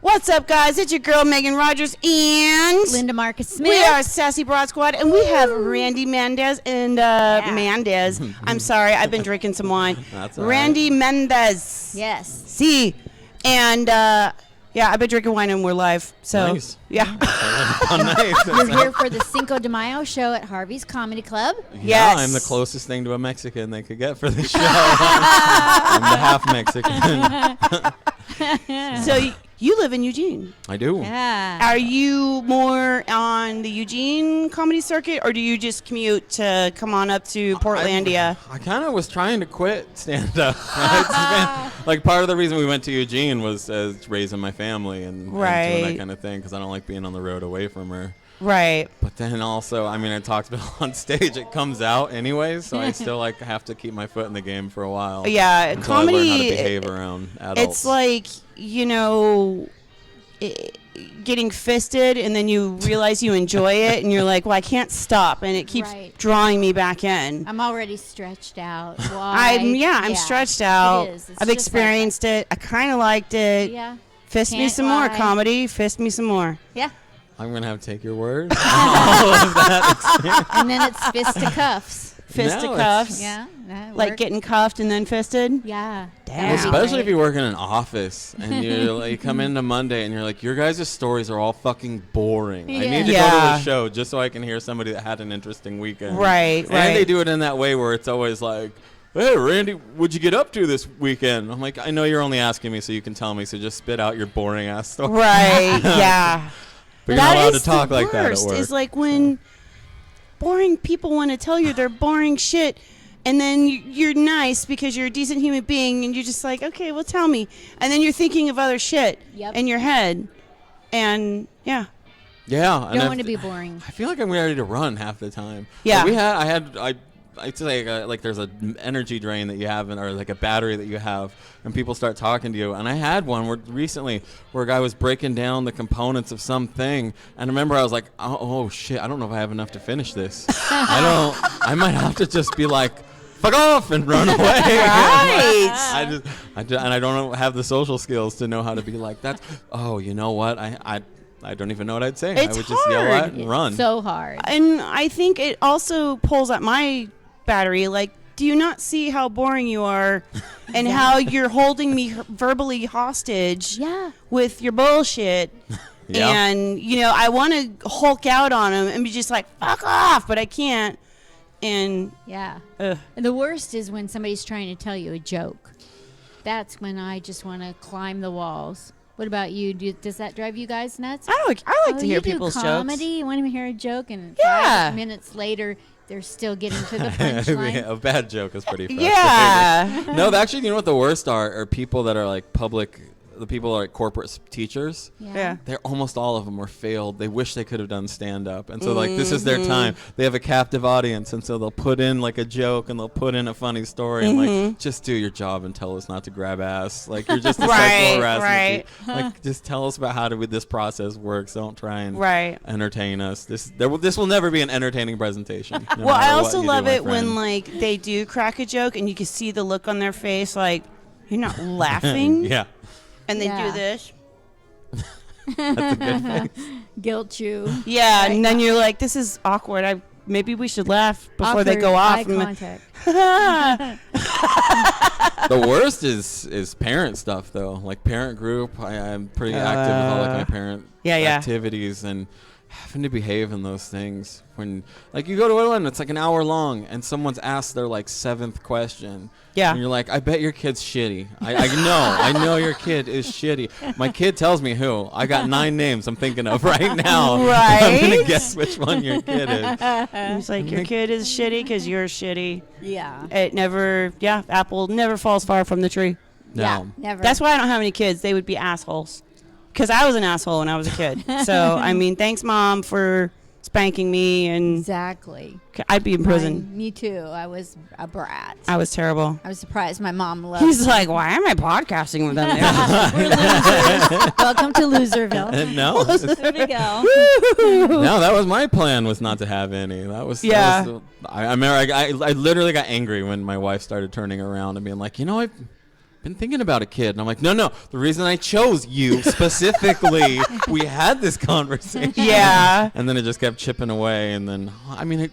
What's up, guys? It's your girl, Megan Rogers, and Linda Marcus Smith. We are Sassy Broad Squad, and we have Randy Mendez and Mendez. I'm sorry, I've been drinking some wine. That's all Randy right. Mendez. Yes. See, and I've been drinking wine, and we're live. So Nice. yeah. Nice. You're here for the Cinco de Mayo show at Harvey's Comedy Club. Yeah, Yes. I'm the closest thing to a Mexican they could get for the show. I'm the half Mexican. So you live in Eugene. I do. Yeah. Are you more on the Eugene comedy circuit, or do you just commute to come on up to Portlandia? I kind of was trying to quit stand-up. Like, part of the reason we went to Eugene was raising my family and doing Right. that kind of thing, because I don't like being on the road away from her. Right. But then also, I mean, I talked about on stage, it comes out anyways, so I still have to keep my foot in the game for a while. Yeah, until I learn how to comedy. behave around adults. It's like, getting fisted, and then you realize you enjoy it, and you're like, well, I can't stop, and it keeps Right. drawing me back in. I'm already stretched out. Why? I'm stretched out. It is. It's I've just experienced it. I kind of liked it. Yeah. Fist me Can't some more, lie. comedy. Fist me some more. Yeah. I'm going to have to take your word. All of that experience. And then it's fisticuffs. Fisticuffs. Yeah. That Like works. getting cuffed and then fisted. Yeah. Damn. That would be Especially if great. you work in an office and you come into Monday and you're like, your guys' stories are all fucking boring. I Yeah. need to go to Yeah. a show just so I can hear somebody that had an interesting weekend. Right, And right. they do it in that way where it's always like, hey, Randy, what'd you get up to this weekend? I'm like, I know you're only asking me so you can tell me, so just spit out your boring ass story. Right. Yeah. But you're not allowed to is talk the like that at worst, work. is like when boring people want to tell you their boring shit, and then you're nice because you're a decent human being, and you're just like, okay, well, tell me. And then you're thinking of other shit Yep. in your head. And, yeah. Yeah. Don't want to be boring. I feel like I'm ready to run half the time. Yeah. Like it's like there's an energy drain that you have, or like a battery that you have, and people start talking to you. And I had one recently where a guy was breaking down the components of something, and I remember I was like, oh shit, I don't know if I have enough to finish this. I might have to just be like, fuck off and run away. Right. I don't have the social skills to know how to be like that. Oh, you know what? I don't even know what I'd say. It's I would just yell hard. at and run. So hard. And I think it also pulls at my battery. Like, do you not see how boring you are and how you're holding me verbally hostage Yeah. with your bullshit? Yeah. And, I want to Hulk out on him and be just like, fuck off, but I can't. And, Yeah. ugh. And the worst is when somebody's trying to tell you a joke. That's when I just want to climb the walls. What about you? Does that drive you guys nuts? I like to hear you do people's comedy? jokes. You want to hear a joke, and Yeah. 5 minutes later, they're still getting to the punchline. A bad joke is pretty frustrating. Yeah. No, actually, you know what the worst are people that are like the people are like corporate teachers. Yeah. They're almost all of them were failed. They wish they could have done stand-up. And so, like, this is their time. They have a captive audience, and so they'll put in, like, a joke, and they'll put in a funny story. And, like, just do your job and tell us not to grab ass. Like, you're just a sexual harassment. Like, just tell us about how this process works. Don't try and entertain us. This will never be an entertaining presentation. No Well, I matter what also you do, love my it when, friend. like, they do crack a joke and you can see the look on their face, like, you're not laughing. Yeah. And they Yeah. do this. That's a good face. Guilt you. Yeah, Right. and then you're like, this is awkward. Maybe we should laugh before they go off. Eye contact. The worst is parent stuff, though. Like parent group, I'm pretty active with all like my parent activities and having to behave in those things. When like you go to one, it's like an hour long, and someone's asked their like 7th question. Yeah. And you're like, I bet your kid's shitty. I know your kid is shitty. My kid tells me who. I got 9 names I'm thinking of right now. Right? I'm gonna guess which one your kid is. He's like, your kid is shitty because you're shitty. Yeah. Apple never falls far from the tree. No. Yeah. Never. That's why I don't have any kids. They would be assholes. Because I was an asshole when I was a kid. So, I mean, thanks, Mom, for spanking me, and Exactly. I'd be in prison. Me too. I was a brat. I was terrible. I was surprised my mom loved He's me. like, why am I podcasting with them? We're losers. Welcome to Loserville. No. There we go. No, that was my plan, was not to have any. I remember I literally got angry when my wife started turning around and being like, I've been thinking about a kid. And I'm like, no. The reason I chose you specifically, we had this conversation. Yeah. And then it just kept chipping away. And then, I mean,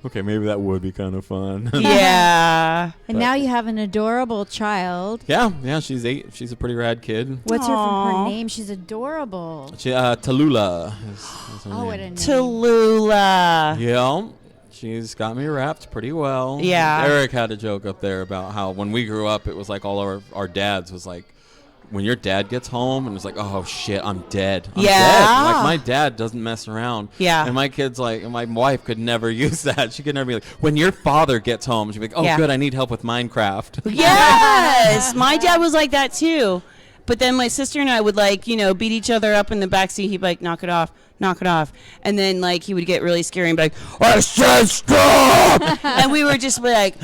okay, maybe that would be kind of fun. Yeah. And now you have an adorable child. Yeah, she's 8. She's a pretty rad kid. What's her Aw. name? She's adorable. She, Tallulah is her Oh, name. what a name. Tallulah. Yeah, she's got me wrapped pretty well. Yeah. Eric had a joke up there about how when we grew up, it was like all our dads was like, when your dad gets home and it's like, oh shit, I'm dead. I'm Yeah. dead. Like my dad doesn't mess around. Yeah. And my kids like, and my wife could never use that. She could never be like, when your father gets home, she'd be like, oh Yeah. good, I need help with Minecraft. Yes. My dad was like that too. But then my sister and I would like, beat each other up in the backseat. He'd be like, knock it off. And then like he would get really scary and be like, I said stop. And we were just like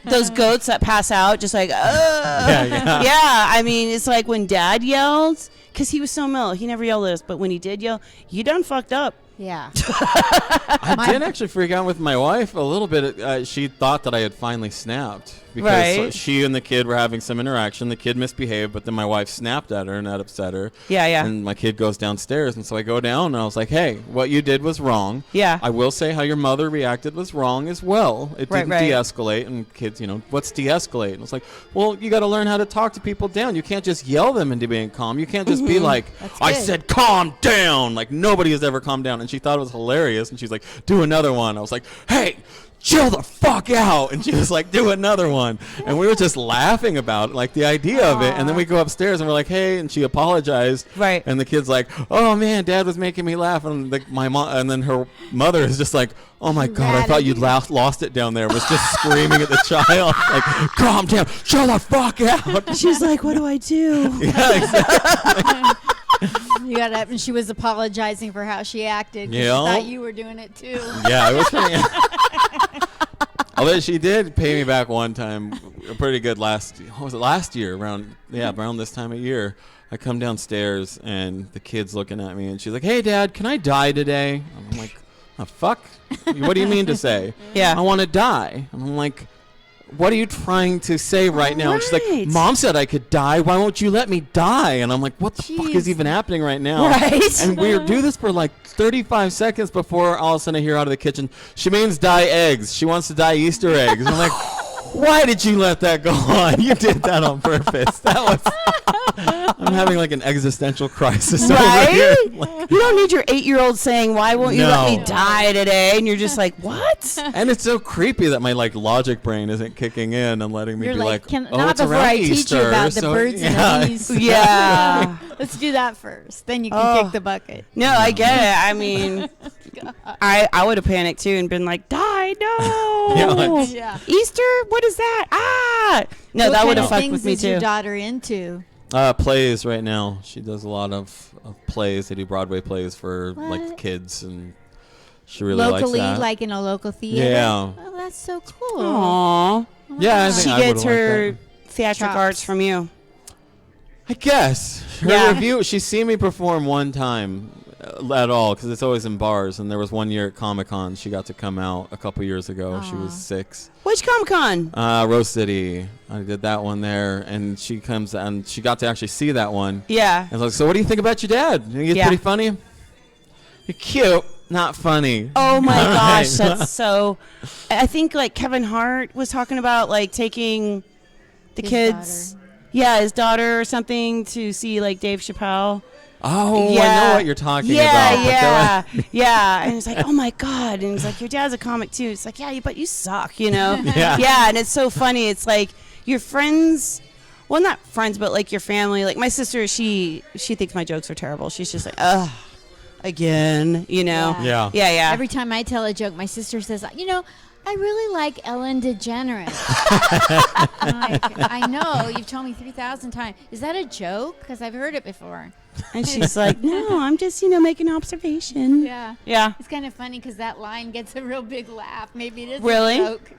those goats that pass out, just like, Yeah. Yeah, I mean, it's like when Dad yelled, because he was so mellow. He never yelled at us, but when he did yell, you done fucked up. Yeah. I did actually freak out with my wife a little bit. She thought that I had finally snapped because Right. she and the kid were having some interaction. The kid misbehaved, but then my wife snapped at her and that upset her. Yeah. And my kid goes downstairs, and so I go down and I was like, hey, what you did was wrong. Yeah. I will say how your mother reacted was wrong as well. It Right, didn't right. de-escalate, and kids, what's de-escalate? And it's like, well, you got to learn how to talk to people down. You can't just yell them into being calm. You can't just be like, That's I good. said calm down. Like nobody has ever calmed down. And she thought it was hilarious, and she's like, do another one. I was like, hey, chill the fuck out. And she was like, do another one. And we were just laughing about it, like the idea of it. And then we go upstairs and we're like, hey, and she apologized. Right. And the kid's like, oh man, Dad was making me laugh. And my mom, and then her mother is just like, oh my God, I thought you'd lost it down there. Was just screaming at the child, like, calm down, chill the fuck out. She's like, what do I do? Yeah, exactly. You got up and she was apologizing for how she acted. 'Cause Yeah. She thought you were doing it too. Yeah, it was funny. Although she did pay me back one time, pretty good last year around this time of year. I come downstairs and the kid's looking at me and she's like, hey Dad, can I die today? I'm like, oh, fuck? What do you mean to say? Yeah. I want to die. And I'm like, what are you trying to say right now? And she's like, Right. Mom said I could die. Why won't you let me die? And I'm like, what the fuck is Jeez. even happening right now? Right. And we do this for like 35 seconds before all of a sudden I hear out of the kitchen, she means dye eggs. She wants to dye Easter eggs. And I'm like, why did you let that go on? You did that on purpose. That was... I'm having like an existential crisis over here. Right? Like, You don't need your 8-year-old saying, why won't you let me No. die today? And you're just like, what? and it's so creepy that my like logic brain isn't kicking in and letting me You're be like, like, oh, not it's before around I teach Easter, you about the so- birds yeah. and the bees. Yeah. Let's do that first. Then you can Oh. kick the bucket. No, I get it. I mean, I would have panicked too and been like, die, no. Yeah. Yeah. Easter? What is that? Ah. No, What that kind would have of fucked things with me is your too. daughter into? Plays right now. She does a lot of plays. They do Broadway plays for like What? kids, and she really Locally, likes that. like in a local theater? Yeah. Oh, that's so cool. Aww. Yeah, I think She I gets would've her liked theatric Chops. arts from you. I guess her Yeah. review. She's seen me perform one time at all because it's always in bars. And there was one year at Comic-Con. She got to come out a couple years ago. She was Aw. 6. Which Comic-Con? Rose City. I did that one there, and she comes and she got to actually see that one. Yeah. And I was like, so what do you think about your dad? You think he's Yeah. pretty funny? You're cute, not funny. Oh my gosh, Right. that's so. I think like Kevin Hart was talking about like taking the His kids, yeah, his daughter or something to see like Dave Chappelle. Oh, I Yeah. know what you're talking Yeah, about. but yeah, yeah. And it's like, oh my god. And he's like, your dad's a comic too. It's like, yeah, but you suck, you know. Yeah. Yeah, and it's so funny. It's like your friends. Well, not friends, but like your family. Like my sister, she thinks my jokes are terrible. She's just like, ugh, again, you know. Yeah. Yeah, yeah. Every time I tell a joke, my sister says, I really like Ellen DeGeneres. I'm like, I know, you've told me 3,000 times. Is that a joke? Because I've heard it before. And she's like, no, I'm just, making an observation. Yeah. Yeah. It's kind of funny because that line gets a real big laugh. Maybe it is Really? a joke.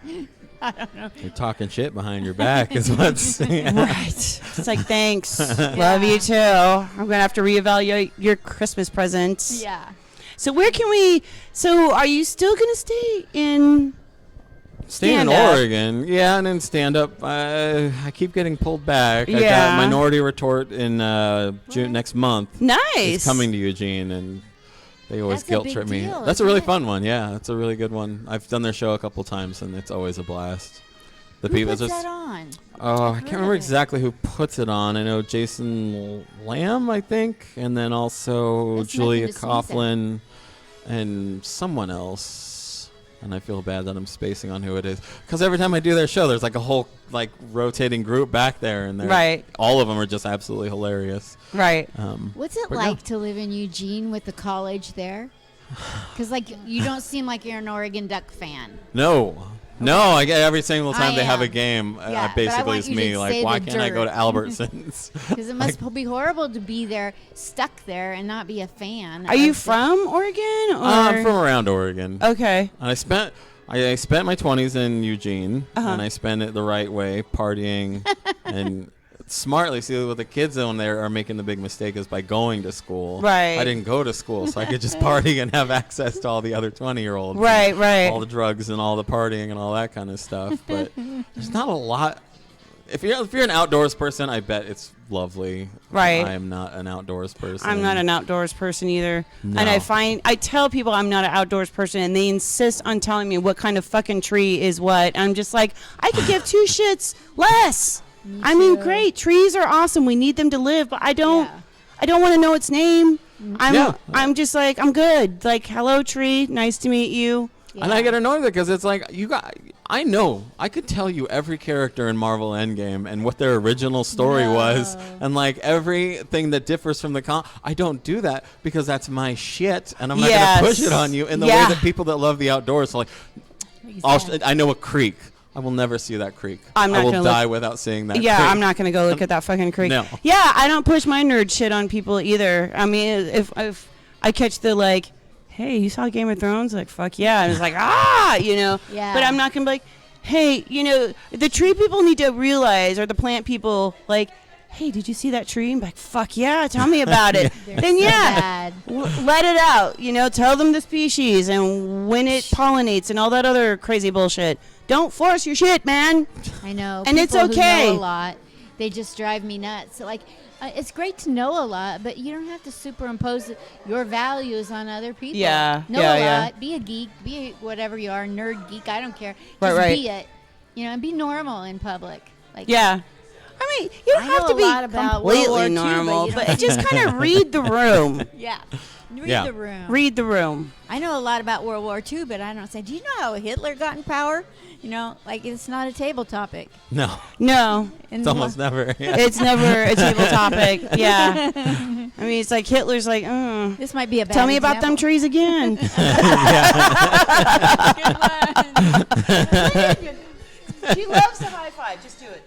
I don't know. You're talking shit behind your back is what's... Right. It's like, thanks. Love you too. I'm going to have to reevaluate your Christmas presents. Yeah. So are you still going to stay in Staying in Stand-up. Oregon, yeah, and then stand-up. I keep getting pulled back. I got Yeah. Minority Retort in June next month. Nice. It's coming to Eugene, and they always That's a guilt big trip me. deal, That's a isn't really it? fun one. Yeah, it's a really good one. I've done their show a couple times, and it's always a blast. The Who people puts just. that on? Oh, I heard can't remember of it. exactly who puts it on. I know Jason Lamb, I think, and then also That's Julia nothing to sneeze at. Coughlin and someone else. And I feel bad that I'm spacing on who it is, because every time I do their show, there's like a whole like rotating group back there, and they're Right. all of them are just absolutely hilarious. Right. What's it but like yeah. to live in Eugene with the college there? Because like you don't seem like you're an Oregon Duck fan. No, I get every single time I they have a am. game. Yeah, but I Basically, want it's you me. to Like, say why the can't I go to dirt. Albertsons? Because it must be horrible to be there, stuck there, and not be a fan. Are you of the- from Oregon? Or? I'm from around Oregon. Okay. And I spent my 20s in Eugene, Uh-huh. and I spent it the right way, partying and smartly. See, what the kids on there are making the big mistake is by going to school. Right. I didn't go to school, so I could just party and have access to all the other 20-year-olds. Right, and right. all the drugs and all the partying and all that kind of stuff. But there's not a lot. If you're an outdoors person, I bet it's lovely. Right. I am not an outdoors person. I'm not an outdoors person either. No. And I tell people I'm not an outdoors person, and they insist on telling me what kind of fucking tree is what. I'm just like, I could give two shits less. I mean, too. great. Trees are awesome. We need them to live, but I don't Yeah. want to know its name. Yeah. I'm just like, I'm good. Like, hello, tree. Nice to meet you. And I get annoyed with it because it's like I know I could tell you every character in Marvel Endgame and what their original story was, and like everything that differs from the I don't do that because that's my shit, and I'm not Yes. gonna push it on you in the Yeah. way that people that love the outdoors are like. I know a creek. I will never see that creek. I'm not I will gonna die without seeing that. Yeah, creek. I'm not gonna go look at that fucking creek. No. Yeah, I don't push my nerd shit on people either. I mean, if I catch the like, hey, you saw Game of Thrones? Like, fuck yeah. And it's like, you know. Yeah. But I'm not gonna be like, hey, you know, the tree people need to realize, or the plant people, like, hey, did you see that tree? And be like, fuck yeah, tell me about it. Then so yeah, bad. let it out. You know, tell them the species and when it pollinates and all that other crazy bullshit. Don't force your shit, man. I know. And it's people okay. Who know a lot, they just drive me nuts. Like, it's great to know a lot, but you don't have to superimpose your values on other people. Yeah, Know yeah, a yeah. lot. Be a geek. Be whatever you are, nerd, geek. I don't care. Right, Just right. be it. You know, and be normal in public. Like, Yeah. I mean, you don't I have know to a be lot about World War completely II, but normal, you but don't- just kind of read the room. Yeah. Read Yeah. the room. Read the room. I know a lot about World War II, but I don't say, do you know how Hitler got in power? You know, like it's not a table topic. No, No, And it's almost never. Yeah. it's never a table topic. Yeah. I mean, it's like Hitler's like, This might be a bad tell me about them example. trees again. She loves to high five. Just do it.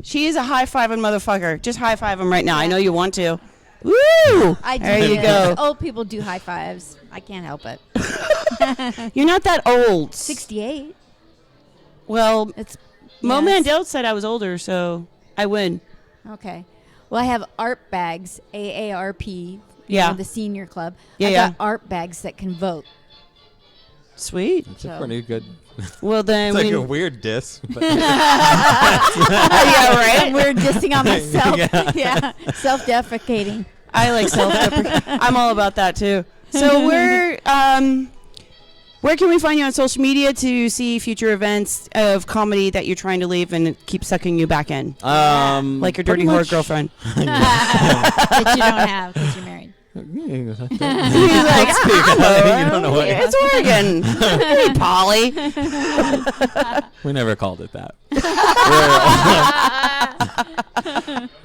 She is a high fiving motherfucker. Just high five him right now. I know you want to. Woo! I do. There you this. go. Old people do high fives. I can't help it. You're not that old. 68. Well, It's Mo yes. Mandel said I was older, so I win. Okay. Well, I have art bags, AARP. Yeah. The senior club. Yeah, I yeah. got art bags that can vote. Sweet. It's a So- pretty good. Well, then It's like we. a weird diss. But Yeah, right. We're dissing on myself. Yeah. Yeah. Self-defecating. I like self-deprecating. I'm all about that too. So where can we find you on social media to see future events of comedy that you're trying to leave and keep sucking you back in, like your dirty pretty whore much- girlfriend? That you don't have because you're married. He's like, You don't know what- it's Oregon. Hey, Polly. We never called it that.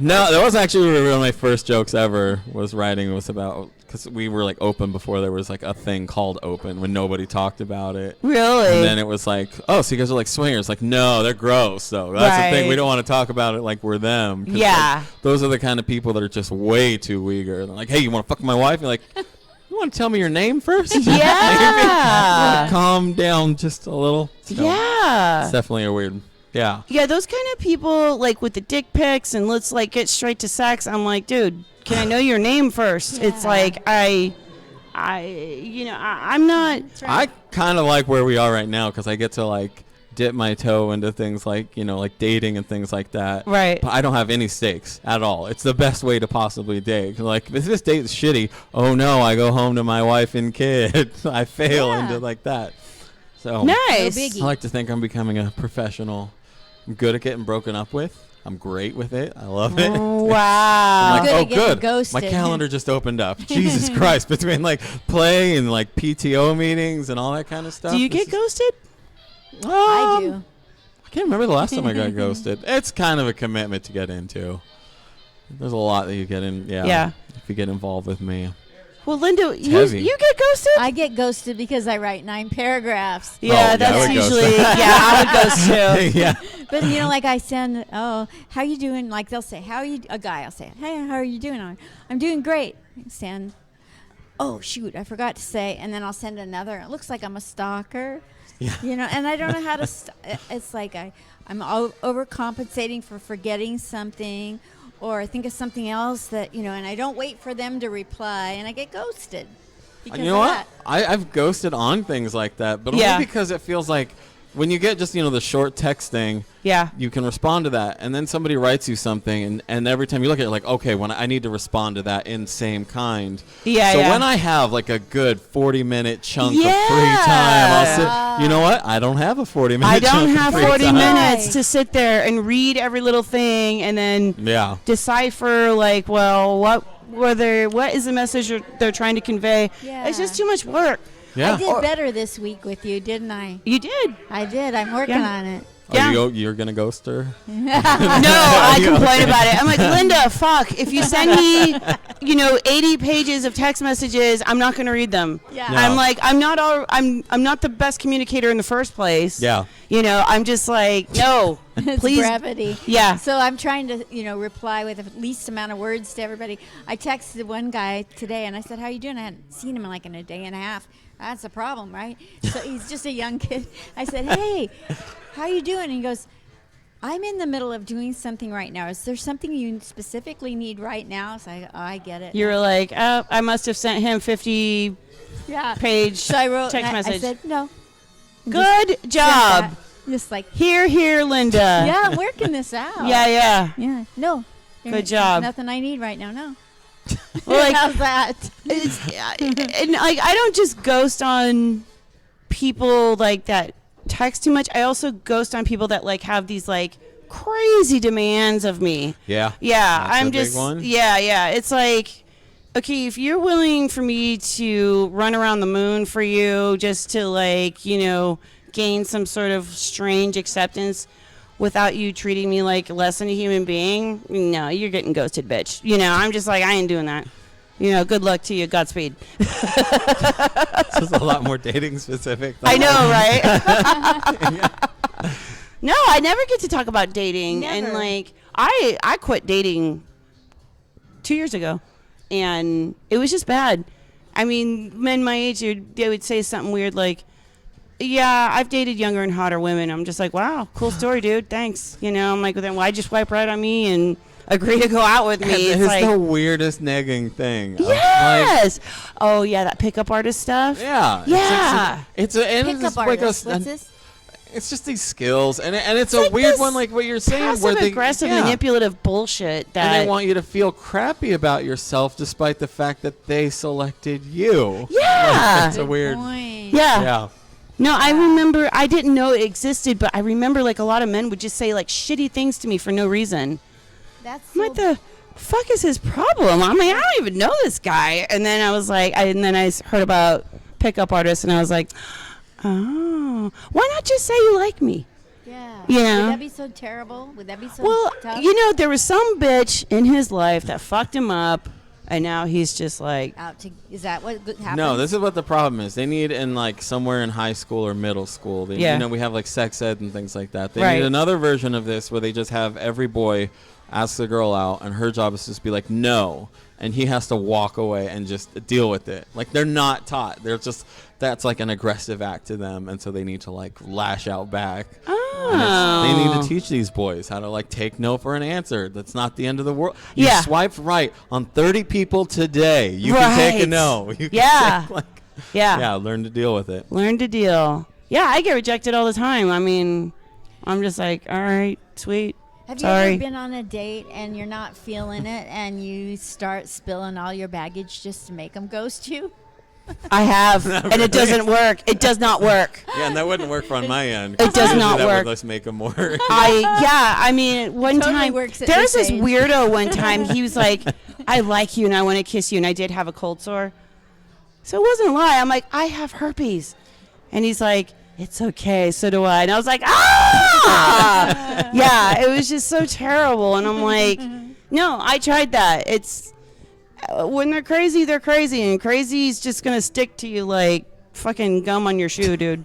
No, that was actually one of my first jokes ever. Was writing was about because we were like open before there was like a thing called open when nobody talked about it. Really? And then it was like, oh, so you guys are like swingers? Like, no, they're gross. Though that's the thing. Right. We don't want to talk about it like we're them. 'Cause, Yeah. like, those are the kind of people that are just way too eager. They're like, hey, you want to fuck my wife? You're like, you want to tell me your name first? Yeah. Calm down just a little. So, Yeah. It's definitely a weird. Yeah. Yeah, those kind of people, like with the dick pics and let's like get straight to sex. I'm like, dude, can I know your name first? It's Yeah. like I I'm not. I kind of like where we are right now because I get to like dip my toe into things like, like dating and things like that. Right. But I don't have any stakes at all. It's the best way to possibly date. Like, if this date is shitty, oh no, I go home to my wife and kids. I fail into like that. So Nice. No biggie. I like to think I'm becoming a professional. I'm good at getting broken up with. I'm great with it. I love it. Wow. I'm like, Good at oh, getting good. ghosted. My calendar just opened up. Jesus Christ. Between like play and like PTO meetings and all that kind of stuff. Do you get ghosted? I do. I can't remember the last time I got ghosted. It's kind of a commitment to get into. There's a lot that you get in. Yeah. If you get involved with me. Well, Linda, you heavy. get ghosted? I get ghosted because I write 9 paragraphs. Yeah, I that's would ghost. usually, I would ghost too. Yeah. But like I send, how you doing? Like they'll say, a guy will say, hey, how are you doing? I'm doing great. Send, oh shoot, I forgot to say, and then I'll send another. It looks like I'm a stalker. Yeah. And I don't know how to. It's like I'm overcompensating for forgetting something, or I think of something else that and I don't wait for them to reply, and I get ghosted. Because You know of what? that. I've ghosted on things like that, but Yeah. only because it feels like when you get just the short text thing, Yeah. you can respond to that, and then somebody writes you something, and every time you look at it, like, okay, when I need to respond to that in same kind. Yeah, So yeah. when I have like a good 40-minute chunk of free Yeah. time, I'll sit. You know what? I don't have a 40-minute. I don't chunk have of free 40 time. minutes to sit there and read every little thing and then Yeah. decipher like, well, what is the message they're trying to convey? Yeah. It's just too much work. Yeah. I did better this week with you, didn't I? You did. I did. I'm working Yeah. on it. Yeah. You're gonna ghost her? No, I complain about it. I'm like, Linda, fuck. If you send me, 80 pages of text messages, I'm not going to read them. Yeah. No. I'm like, I'm not the best communicator in the first place. Yeah. I'm just like, no, It's please. brevity. Yeah. So I'm trying to, reply with the least amount of words to everybody. I texted one guy today, and I said, "How you doing?" I hadn't seen him in a day and a half. That's a problem, right? So he's just a young kid. I said, "Hey, how you doing?" And he goes, "I'm in the middle of doing something right now. Is there something you specifically need right now?" So I get it. You were like, oh, I must have sent him 50 yeah. page So I wrote text and I message. said, "No." Good job. Just like, Here, Linda. yeah, I'm working this out. Yeah. Yeah. No. Good job. Nothing I need right now. No. Well, like, How's that? and I don't just ghost on people like that text too much. I also ghost on people that have these crazy demands of me. Yeah. Yeah, That's I'm a big just one. yeah. It's like, okay, if you're willing for me to run around the moon for you just to gain some sort of strange acceptance without you treating me like less than a human being, no, you're getting ghosted, bitch. I'm just like, I ain't doing that. Good luck to you. Godspeed. This is a lot more dating specific. I know, right? No, I never get to talk about dating. Never. And I quit dating 2 years ago, and it was just bad. I mean, men my age, they would say something weird like, yeah, I've dated younger and hotter women. I'm just like, wow, cool story, dude. Thanks. I'm like, then why'd you swipe right on me and agree to go out with me? It's It's like, the weirdest negging thing. yes. Oh, yeah, that pickup artist stuff. Yeah. Yeah. It's Pickup artist. What's this? It's just these skills, and it's a like weird this one, like what you're saying, where they aggressive, yeah. manipulative bullshit that and they want you to feel crappy about yourself, despite the fact that they selected you. Yeah. It's a weird. Point. Yeah. Yeah. No, I remember, I didn't know it existed, but I remember a lot of men would just say shitty things to me for no reason. That's I'm like, the fuck is his problem? I'm like, I don't even know this guy. And then I was like, and then I heard about pickup artists, and I was like, oh, why not just say you like me? Yeah. Yeah. Would that be so terrible? Would that be so Well, tough? there was some bitch in his life that fucked him up, and now he's just like, Is that what happens? No, this is what the problem is. They need somewhere in high school or middle school. Yeah. We have sex ed and things like that. They Right. need another version of this where they just have every boy ask the girl out, and her job is just be like, no, and he has to walk away and just deal with it. They're not taught. They're just, that's an aggressive act to them, and so they need to lash out back. They need to teach these boys how to like take no for an answer. That's not the end of the world. You Yeah. swiped right on 30 people today. You can take a Right. no. You can Yeah. take, like, Yeah. yeah, learn to deal with it. Learn to deal. Yeah, I get rejected all the time. I mean, I'm just like, all right, sweet. Have Sorry. you ever been on a date and you're not feeling it and you start spilling all your baggage just to make them ghost you? I have, and it doesn't work. It does not work. Yeah, and that wouldn't work on my end. It does not that work. Would let's make them work. I mean, one Totally time, works at there's this this age. weirdo one time, he was like, I like you and I want to kiss you, and I did have a cold sore. So it wasn't a lie. I'm like, I have herpes. And he's like, it's okay, so do I. And I was like, ah! Yeah, it was just so terrible. And I'm like, no, I tried that. It's, when they're crazy, and crazy's just going to stick to you like fucking gum on your shoe, dude.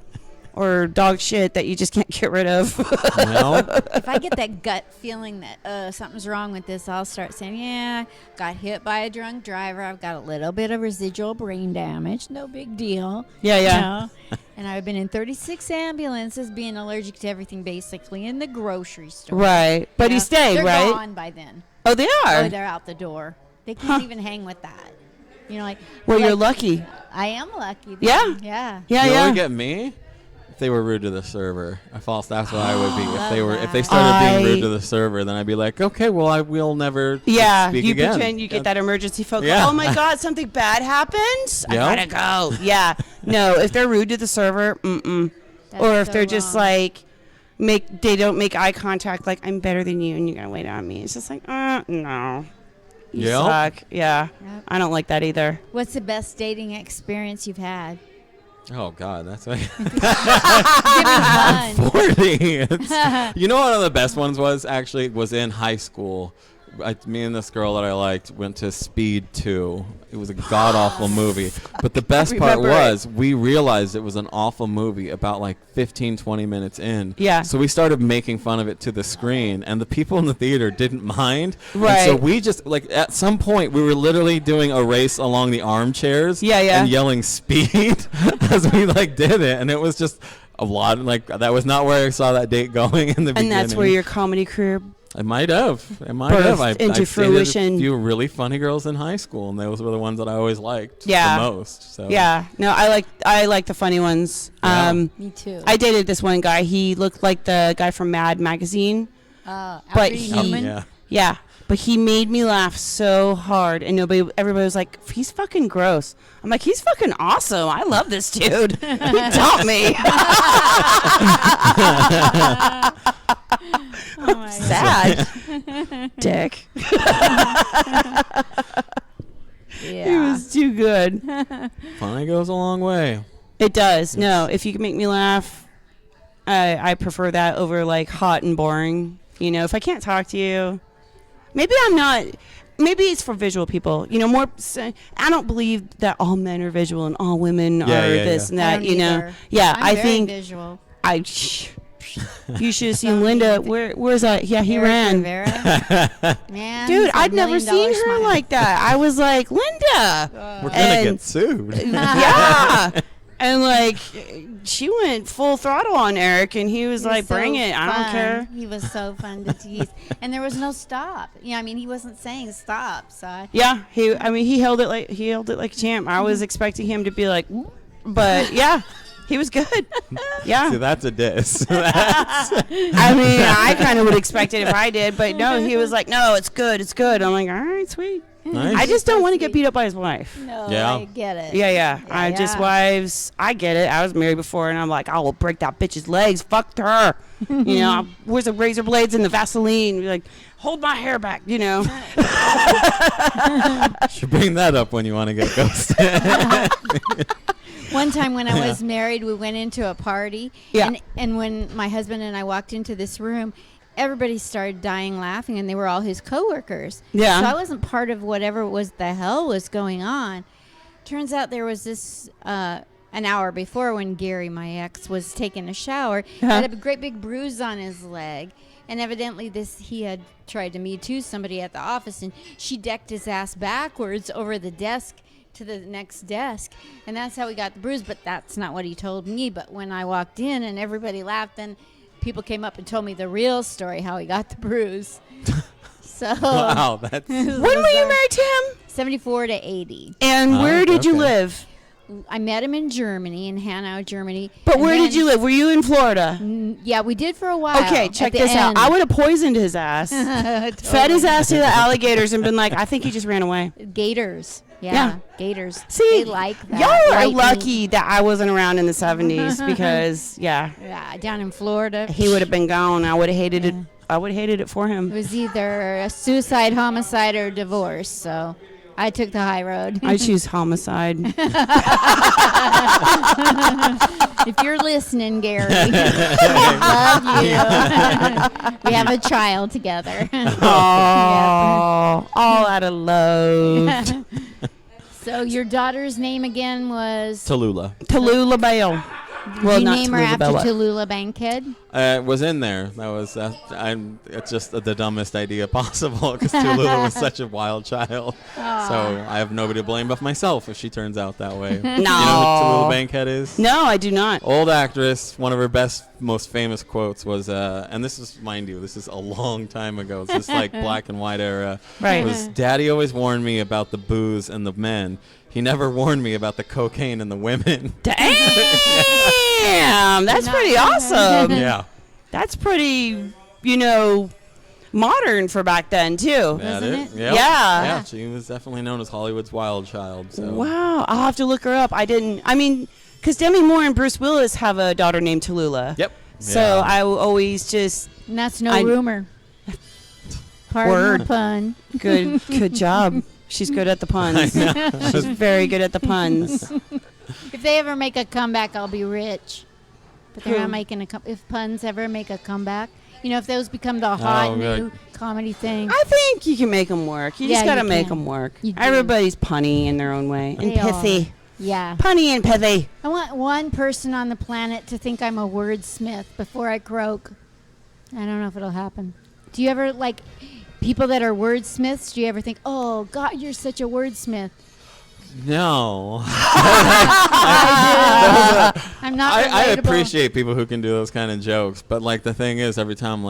Or dog shit that you just can't get rid of. No? If I get that gut feeling that something's wrong with this, I'll start saying, yeah, got hit by a drunk driver. I've got a little bit of residual brain damage. No big deal. Yeah, yeah. You know? And I've been in 36 ambulances being allergic to everything basically in the grocery store. Right. But he stayed, they're right? gone by then. Oh, they are? Oh, they're out the door. They can't even hang with that. You know, like. Well, like, you're lucky. I am lucky. Then. Yeah. Yeah. Yeah, You know what yeah. would get me? If they were rude to the server. That's what I would be. If they that. started being rude to the server, then I'd be like, okay, well, I will never Yeah, speak you again. pretend you get that emergency phone call. Yeah. Oh my God, something bad happened. I Yeah. gotta go. Yeah, no, if they're rude to the server, That's or if so they're just wrong. like they don't make eye contact, like I'm better than you and you're gonna wait on me. It's just like, no, you Yep. suck. Yeah, Yep. I don't like that either. What's the best dating experience you've had? Oh, God, that's like Give me one. 40. You know what one of the best ones was in high school. Me and this girl that I liked went to Speed 2. It was a god-awful movie. But the best part remember was we realized it was an awful movie about like 15, 20 minutes in. Yeah. So we started making fun of it to the screen, and the people in the theater didn't mind. Right. And so we just, like, at some point, we were literally doing a race along the armchairs. Yeah, yeah. And yelling Speed as we, like, did it. And it was just a lot, like, that was not where I saw that date going in the beginning. And that's where your comedy career. I might have. Birthed I've into dated fruition. a few really funny girls in high school, and those were the ones that I always liked Yeah. the most. So. Yeah, no, I like the funny ones. Yeah. Me too. I dated this one guy. He looked like the guy from Mad Magazine. Alfred but E. he- Newman? Yeah. Yeah, but he made me laugh so hard, and everybody was like, he's fucking gross. I'm like, he's fucking awesome. I love this dude. He taught me. Oh my Sad. Dick. He Yeah. was too good. Funny goes a long way. It does. No, if you can make me laugh, I prefer that over like hot and boring. You know, if I can't talk to you, maybe I'm not. Maybe it's for visual people. You know, more. I don't believe that all men are visual and all women are this and I that. don't You know. either. Yeah, I'm I very think visual. you should have seen Linda. Where's that? Yeah, he Eric ran. Rivera. Man, Dude, he's a I'd never $1 million seen her smile. like that. I was like, Linda. We're gonna And- get sued. Yeah. And like, she went full throttle on Eric, and he was He like, so "Bring it! I don't fun. care." He was so fun to tease, and there was no stop. Yeah, I mean, he wasn't saying stop. So Yeah, he held it like a champ. I was expecting him to be like, but yeah, he was good. Yeah. See, that's a diss. I mean, I kind of would expect it if I did, but no, he was like, "No, it's good, it's good." I'm like, "All right, sweet." Nice. I just don't want to get beat up by his wife. no, Yeah. I get it. Yeah. I just yeah. wives. I get it. I was married before, and I'm like, I will break that bitch's legs. Fucked her. You know, where's the razor blades and the Vaseline? Be like, hold my hair back. You know. Should bring that up when you want to get ghosted. One time when I was married, we went into a party. Yeah. And when my husband and I walked into this room, everybody started dying laughing, and they were all his coworkers. Yeah. So I wasn't part of whatever was the hell was going on. Turns out there was this an hour before when Gary, my ex, was taking a shower, had a great big bruise on his leg. And evidently he had tried to Me Too somebody at the office, and she decked his ass backwards over the desk to the next desk, and that's how he got the bruise. But that's not what he told me. But when I walked in and everybody laughed, then people came up and told me the real story, how he got the bruise. So Wow, that's When were you married to him? 74 to 80. And where did you okay. live? I met him in Germany, in Hanau, Germany. But And where then- did you live? Were you in Florida? Yeah, we did for a while. Okay, at check the this out. end. I would have poisoned his ass, fed his ass to the alligators, and been like, I think he just ran away. Gators. Yeah, Yeah. gators. See, they like that. y'all are Lightning. lucky that I wasn't around in the 70s because, Yeah, down in Florida. he would have been gone. I would have hated it. I would have hated it for It him. was either a suicide, homicide, or divorce. So I took the high road. I choose homicide. If you're listening, Gary, we love you. We have a child together. Oh, all out of love. So your daughter's name again was? Tallulah. Tallulah Bale. Well, you not name her Tallulah after Bale. Tallulah Bankhead? It was in there. That was it's just the dumbest idea possible because Tallulah was such a wild child. So I have nobody to blame but myself if she turns out that way. No. You know who Tallulah Bankhead is? No, I do not. Old actress. One of her best, most famous quotes was, and this is, mind you, this is a long time ago. It's just like black and white era. Right. Was Daddy always warned me about the booze and the men. He never warned me about the cocaine and the women. Damn, that's pretty awesome. Yeah. That's pretty, modern for back then, too. Wasn't it? Yep. Yeah. Yeah, she was definitely known as Hollywood's wild child. So. Wow, I'll have to look her up. Because Demi Moore and Bruce Willis have a daughter named Tallulah. Yep. So Yeah. I will always just, And that's no I- rumor. Pardon Word. the pun. good job. She's good at the puns. She's very good at the puns. If they ever make a comeback, I'll be rich. But they're Who? not making if puns ever make a comeback, if those become the hot new comedy thing. I think you can make them work. You just Yeah, got to you make can. them work. You do. Everybody's punny in their own way. And They are. pithy. Yeah. Punny and pithy. I want one person on the planet to think I'm a wordsmith before I croak. I don't know if it'll happen. Do you ever, people that are wordsmiths, do you ever think, oh, God, you're such a wordsmith? No. I'm not I relatable. appreciate people who can do those kind of jokes, but the thing is, every time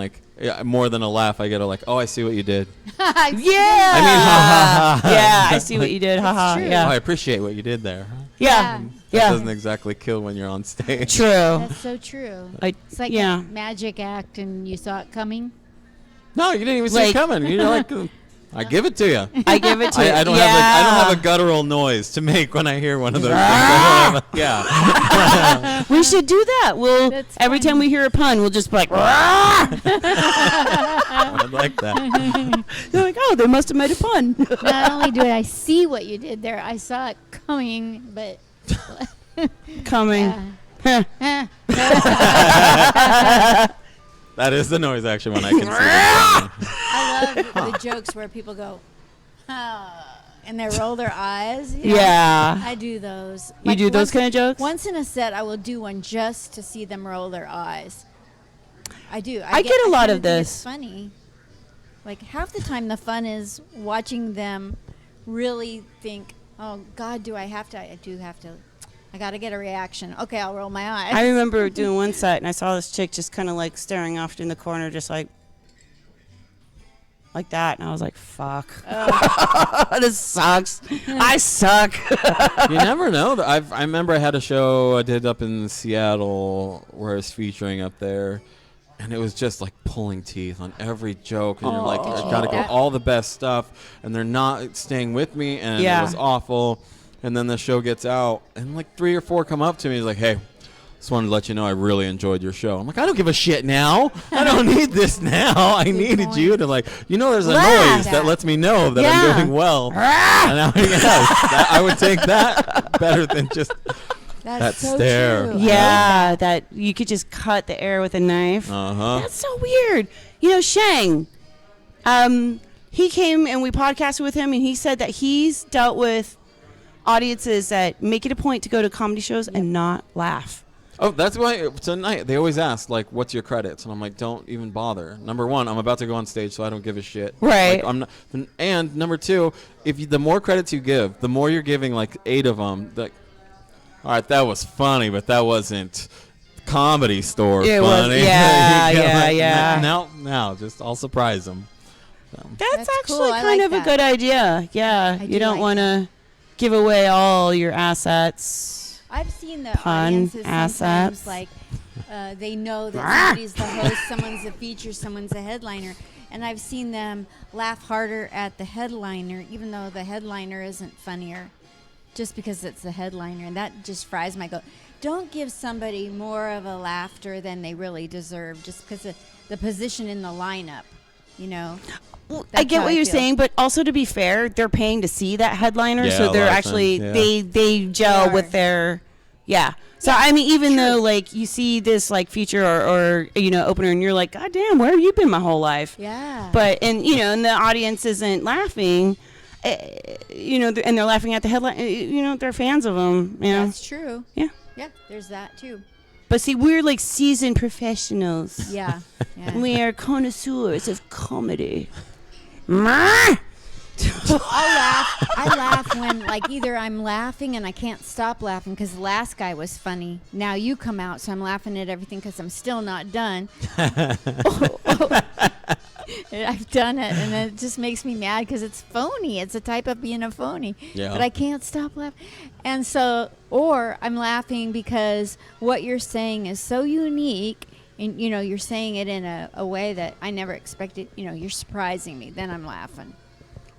more than a laugh, I get oh, I see what you did. Yeah. I mean, ha ha ha. Yeah, I see what you did. Haha. true. Oh, Yeah. I appreciate what you did there. Yeah. That Yeah. doesn't exactly kill when you're on stage. True. That's so true. It's like yeah. a magic act and you saw it coming. No, you didn't even see it coming. You're I give it to you. I give it to you. I don't have a guttural noise to make when I hear one of those things. Yeah. We should do that. That's Every funny. time we hear a pun, we'll just be like, "Rah!" I'd like that. They're like, oh, they must have made a pun. Not only do I see what you did there, I saw it coming, but Coming. yeah. That is the noise actually when I can see it. I love the jokes where people go, and they roll their eyes. Yeah. I do those. You do those kind of jokes? Once in a set, I will do one just to see them roll their eyes. I do. I get a lot kinda of think it's this. funny. Half the time, the fun is watching them really think, "Oh God, do I have to? I do have to. I got to get a reaction. Okay, I'll roll my eyes." I remember doing one set, and I saw this chick just kind of staring off in the corner, just like that. And I was like, fuck. This sucks. I suck. You never know. I remember I had a show I did up in Seattle where I was featuring up there, and it was just pulling teeth on every joke, and you're I gotta go all the best stuff, and they're not staying with me, and Yeah. it was awful. And then the show gets out, and 3 or 4 come up to me. He's like, "Hey, just wanted to let you know I really enjoyed your show." I'm like, "I don't give a shit now. I don't need this now. I needed point. you to there's a Laugh. noise that lets me know that Yeah. I'm doing well." And I would take that better than just that so stare. true. Yeah, that you could just cut the air with a knife. That's so weird. Shang, he came and we podcasted with him, and he said that he's dealt with audiences that make it a point to go to comedy shows and not laugh. Oh, that's why tonight they always ask, what's your credits? And I'm like, don't even bother. Number one, I'm about to go on stage, so I don't give a shit. Right. I'm not, and number two, the more credits you give, the more you're giving 8 of them. All right, that was funny, but that wasn't Comedy Store It was- funny. yeah, You get yeah, like, yeah. Now, just I'll surprise them. That's That's actually cool. I kind like of a that. good idea. Yeah, I you do don't like want to give away all your assets. I've seen the Pun, audiences sometimes assets. like they know that somebody's the host, someone's the feature, someone's the headliner, and I've seen them laugh harder at the headliner, even though the headliner isn't funnier, just because it's the headliner, and that just fries my goat. Don't give somebody more of a laughter than they really deserve, just because of the position in the lineup, you know. Well, I That's get how what I you're feel. saying, but also to be fair, they're paying to see that headliner, Yeah, so a they're lot of actually times, yeah. they gel They with are. their So I mean, even though like you see this like feature or opener, and you're like, God damn, where have you been my whole life? Yeah. But and the audience isn't laughing, and they're laughing at the headline. They're fans of them. That's true. Yeah. Yeah, there's that too. But see, we're like seasoned professionals. Yeah. Yeah. We are connoisseurs of comedy. Ma! I laugh when, like, either I'm laughing and I can't stop laughing because the last guy was funny. Now you come out, so I'm laughing at everything because I'm still not done. I've done it, and it just makes me mad because it's phony. It's a type of being a phony. Yeah. But I can't stop laughing. And so, or I'm laughing because what you're saying is so unique, and, you're saying it in a way that I never expected. You're surprising me. Then I'm laughing.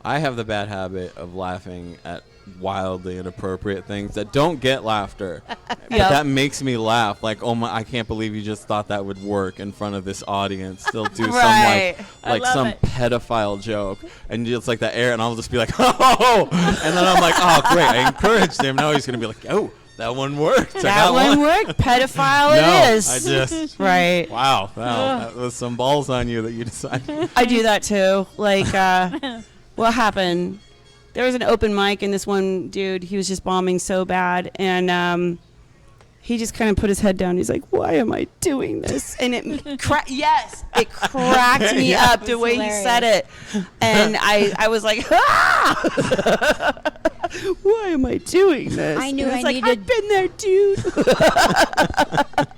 I have the bad habit of laughing at wildly inappropriate things that don't get laughter. But that makes me laugh. Like, oh my, I can't believe you just thought that would work in front of this audience. They'll do Right. some like love some it. pedophile joke, and it's like the air, and I'll just be like, oh, and then I'm like, oh great, I encouraged him. Now he's gonna be like, oh, that one worked. I That got one worked. Pedophile No, it is. I just Right. wow, that was some balls on you that you decided. I do that too. Like, what happened? There was an open mic, and this one dude, he was just bombing so bad, and he just kind of put his head down. He's like, "Why am I doing this?" And it cracked me Yeah. up the way he said it, and I was like, "Ah! Why am I doing this?" I knew And it's I like, needed- I've been there, dude.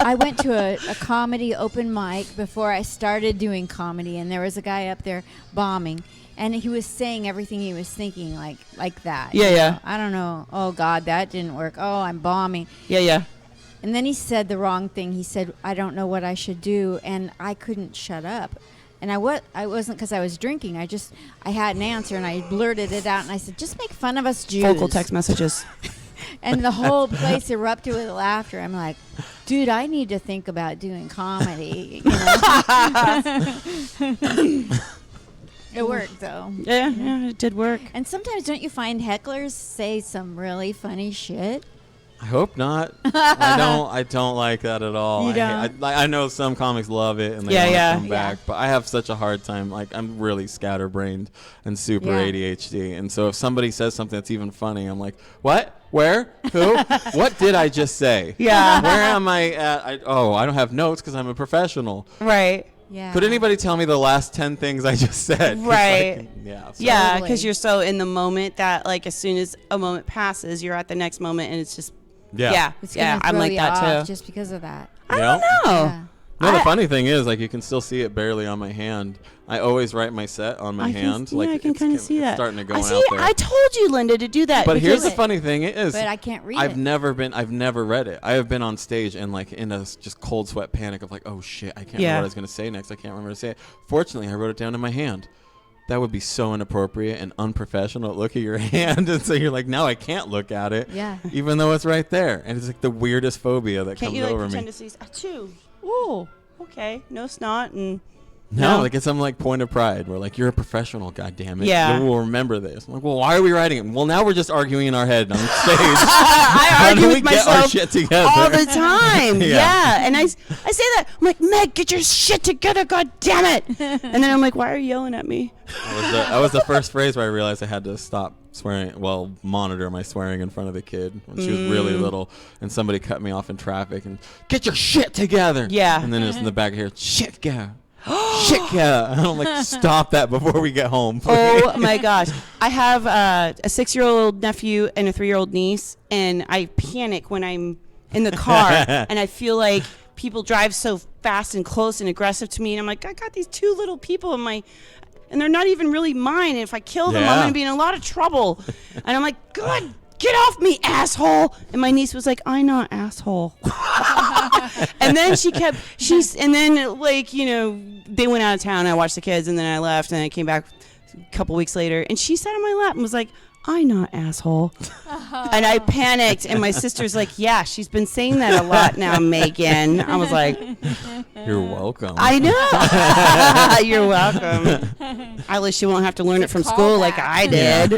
I went to a comedy open mic before I started doing comedy, and there was a guy up there bombing, and he was saying everything he was thinking like that. Yeah, you yeah. know? I don't know. Oh, God, that didn't work. Oh, I'm bombing. Yeah. And then he said the wrong thing. He said, I don't know what I should do, and I couldn't shut up. And I wasn't because I was drinking. I had an answer, and I blurted it out, and I said, just make fun of us Jews. Vocal text messages. And the whole place erupted with laughter. I'm like, dude, I need to think about doing comedy. It worked, though. Yeah, it did work. And sometimes don't you find hecklers say some really funny shit? I hope not. I don't like that at all. You don't? I know some comics love it and they Yeah, want yeah. to come back, Yeah. but I have such a hard time. Like, I'm really scatterbrained and super Yeah. ADHD, and so if somebody says something that's even funny, I'm like, what? Where? Who? What did I just say? Yeah. Where am I at? I don't have notes because I'm a professional. Right. Yeah. Could anybody tell me the last 10 things I just said? 'Cause, Right. like, yeah. So Yeah, Totally. because you're so in the moment that like as soon as a moment passes, you're at the next moment, and it's just Yeah. It's gonna yeah. I'm throw like you that off too. just because of that. I Yeah. don't know. Yeah. No, the I- funny thing is, like, you can still see it barely on my hand. I always write my set on my hand. Yeah, Like, I can it's kind of see it's that. starting to go I out see. there. I told you, Linda, to do that. But here's because- the funny thing is, But I can't read I've it. never read it. I have been on stage and like in a just cold sweat panic of like, oh shit, I can't remember Yeah. what I was gonna say next. I can't remember to say it. Fortunately, I wrote it down in my hand. That would be so inappropriate and unprofessional to look at your hand, and so you're like, now I can't look at it, Yeah. even though it's right there, and it's like the weirdest phobia that Can't comes you like over pretend me. to see? Achoo. Ooh. Okay. No snot and. No, No. like it's some like point of pride. We're like, you're a professional, goddammit. Yeah. You will remember this. I'm like, well, why are we writing it? Well, now we're just arguing in our head on stage. I How argue do we with get our myself shit together? all the time. Yeah. yeah. And I say that. I'm like, Meg, get your shit together, god damn it. And then I'm like, why are you yelling at me? That was the first phrase where I realized I had to stop swearing. Well, monitor my swearing in front of the kid when she was really little, and somebody cut me off in traffic and get your shit together. Yeah. And then it's in the back of here, shit, yeah. Shit, yeah. And I'm like, stop that before we get home. Please. Oh my gosh. I have a 6-year-old nephew and a 3-year-old niece, and I panic when I'm in the car and I feel like people drive so fast and close and aggressive to me, and I'm like, I got these 2 little people in my, and they're not even really mine. And if I kill them, I'm gonna be in a lot of trouble. And I'm like, God, get off me, asshole! And my niece was like, I not asshole. And then and then like, you know, they went out of town. I watched the kids, and then I left, and I came back a couple weeks later, and she sat on my lap and was like, I not asshole. And I panicked, and my sister's like, yeah, she's been saying that a lot now, Megan. I was like, You're welcome. I know. You're welcome. At least she won't have to learn it from school like I did.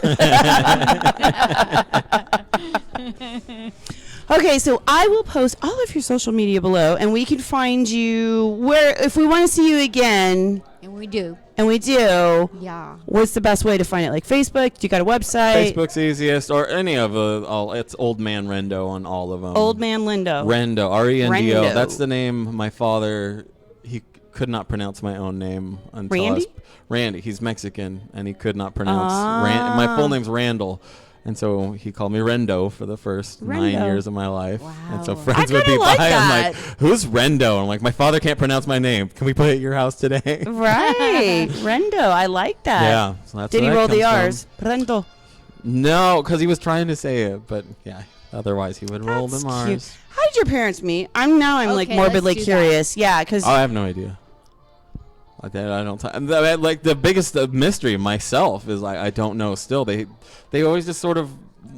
Okay, so I will post all of your social media below, and we can find you where, if we want to see you again. And we do. And we do. Yeah. What's the best way to find it? Like Facebook? You got a website? Facebook's easiest, or any of it's Old Man Rendo on all of them. Old Man Lindo. Rendo, Rendo. Rendo. That's the name my father. He could not pronounce my own name until Randy? Randy. He's Mexican, and he could not pronounce. My full name's Randall. And so he called me Rendo for the first 9 years of my life. Wow. And so friends would kinda be like by. I'm that. like, who's Rendo? I'm like, my father can't pronounce my name. Can we play at your house today? Right. Rendo. I like that. Yeah. So that's Did he where roll that the comes R's? Rendo. from. No, because he was trying to say it. But yeah, otherwise he would roll That's them cute. R's. How did your parents meet? I'm like Okay, morbidly let's do curious. Yeah, because Oh, I have no idea. I don't. Like the biggest mystery myself is I don't know. Still, they always just sort of.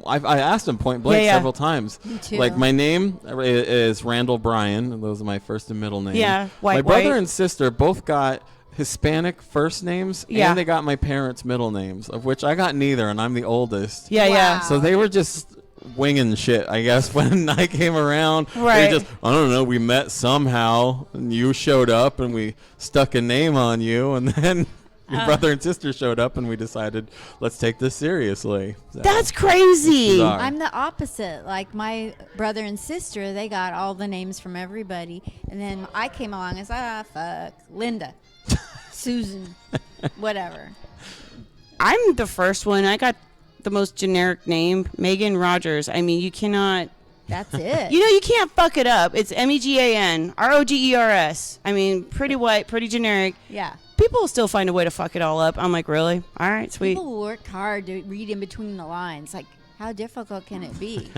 I asked him point blank several times. Me too. Like my name is Randall Bryan, and those are my first and middle names. Yeah, my brother white. and sister both got Hispanic first names, Yeah. and they got my parents' middle names, of which I got neither, and I'm the oldest. yeah, yeah. Wow. So they were just winging shit, I guess, when I came around. Right. They just, I don't know, we met somehow, and you showed up, and we stuck a name on you, and then your brother and sister showed up, and we decided, let's take this seriously. So, That's crazy. bizarre. I'm the opposite. Like my brother and sister, they got all the names from everybody, and then I came along and said, fuck, Linda, Susan, whatever. I'm the first one. I got the most generic name, Megan Rogers. I mean, you cannot. That's it. You know, you can't fuck it up. It's Megan Rogers. I mean, pretty white, pretty generic. Yeah. People will still find a way to fuck it all up. I'm like, really? All right, sweet. People work hard to read in between the lines. Like, how difficult can it be?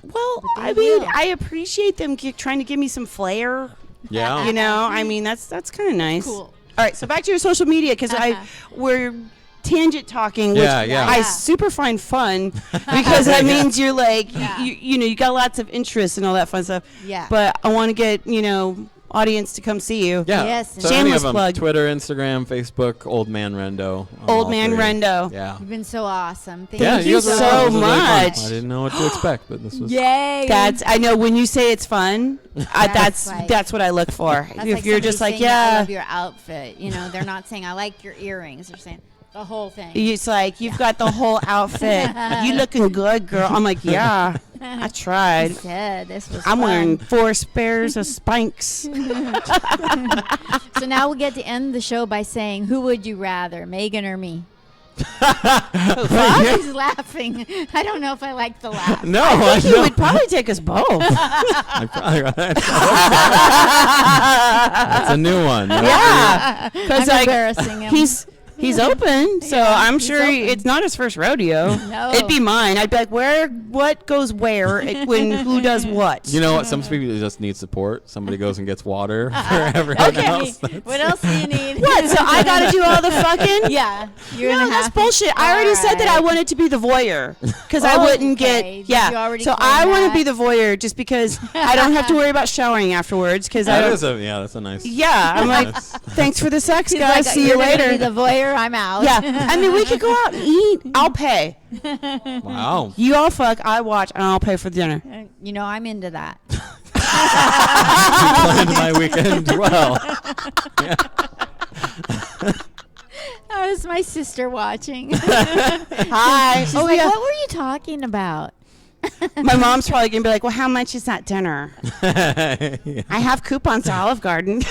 Well, But I they mean, will. I appreciate them trying to give me some flair. Yeah. You know, I mean, that's kind of nice. Cool. All right, so back to your social media, because we're tangent talking, which Yeah, yeah. I Yeah. super find fun, because that means you're like, Yeah. you know, you got lots of interest and all that fun stuff. Yeah. But I want to get, you know, audience to come see you. Yeah. Yes, So and- any Shameless of them, plug. Twitter, Instagram, Facebook, Old Man Rendo. on Old all Man three. Rendo. Yeah. You've been so awesome. Thank Yeah, you guys were so awesome. This was really fun. much. I didn't know what to expect, but this was. Yay. I know when you say it's fun, That's like- that's what I look for. That's if like you're just somebody like, saying, I yeah, love your outfit. You know, they're not saying, I like your earrings. They're saying the whole thing. it's like, you've got the whole outfit. You looking good, girl. I'm like, yeah, I tried. Said this was I'm fun. wearing 4 pairs of Spanx. So now we get to end the show by saying, who would you rather, Megan or me? Yeah. He's laughing. I don't know if I like the laugh. No, I think I he know. would probably take us both. I probably That's a new one. Yeah, because I'm like embarrassing him. he's open, so I'm he's sure open. it's not his first rodeo. No. It'd be mine. I'd be like, what goes where, when who does what. You know what? Some people just need support. Somebody goes and gets water for everyone Okay. else. What else do you need? What? So I got to do all the fucking? Yeah. You're No, gonna that's have- bullshit. I already said that I Alright. wanted to be the voyeur because I Oh, wouldn't okay. get. Did you Yeah. already So claim I want to that? be the voyeur just because I don't have to worry about showering afterwards because I That don't. is that's a nice. Yeah, I'm like, Yes. thanks for the sex, He's guys. like, See you "You're gonna later. Be the voyeur. I'm out. Yeah, I mean, we could go out and eat. I'll pay. Wow. You all fuck, I watch, and I'll pay for the dinner. You know, I'm into that. Planned my weekend well. That was my sister watching. Hi. She's Oh like, yeah. what were you talking about? My mom's probably gonna be like, "Well, how much is that dinner?" Yeah. I have coupons to Olive Garden.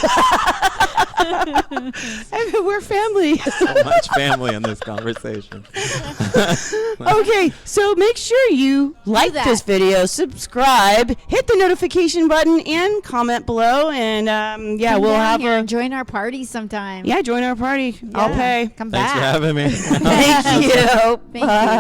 We're family. So much family in this conversation. Okay, so make sure you like that. this video, subscribe, hit the notification button, and comment below. And yeah, Come we'll down have here a and join our party sometime. join our party. I'll Yeah. pay. Come Thanks back. for having me. Thank you. Thank you. Bye.